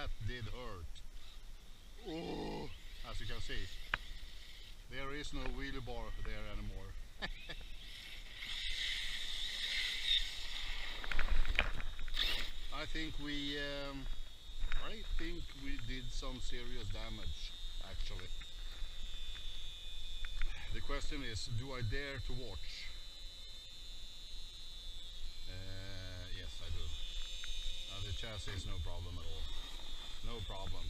that did hurt. Oh, as you can see, there is no wheelibar there anymore. I think we did some serious damage, actually. The question is, do I dare to watch? Yes, I do. The chassis is no problem at all. No problem.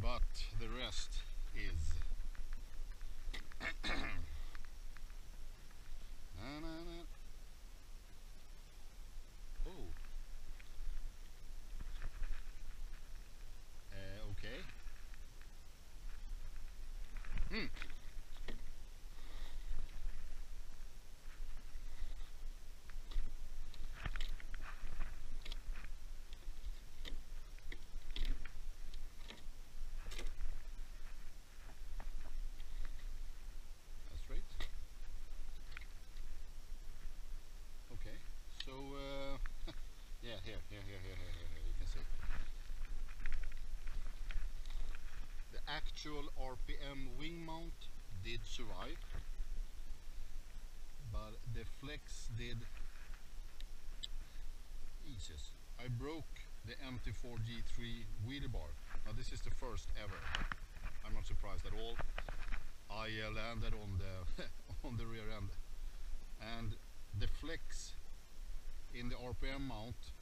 But the rest is. Oh. Okay. That's right. Okay. So yeah, here. You can see. The actual RPM wing mount did survive, but the flex did. Jesus, I broke the MT4G3 wheelibar. Now this is the first ever. I'm not surprised at all. I landed on the on the rear end, and the flex in the RPM mount.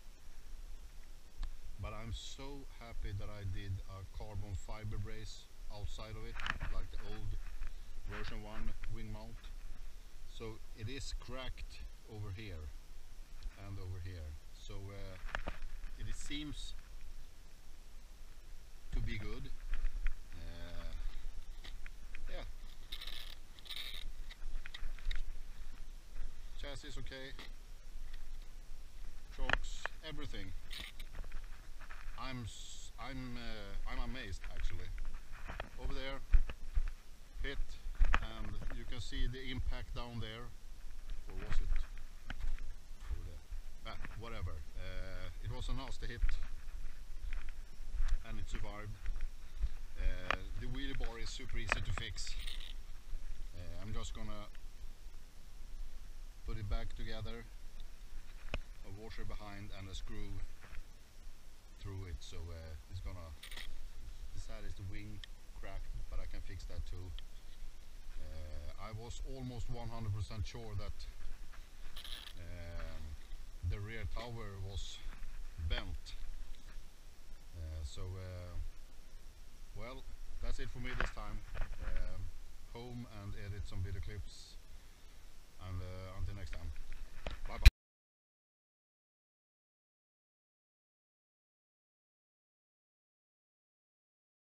But I'm so happy that I did a carbon fiber brace outside of it, like the old version 1 wing mount. So it is cracked over here and over here. So it seems to be good. Yeah. Chassis is okay. Chokes, everything. I'm amazed, actually. Over there, hit, and you can see the impact down there. Or was it over there? Whatever. It was a nasty hit, and it survived. The wheelie bar is super easy to fix. I'm just gonna put it back together, a washer behind and a screw through it, so it's gonna. This side is the wing cracked, but I can fix that too. I was almost 100% sure that the rear tower was bent. Well, that's it for me this time. Home and edit some video clips, and until next time.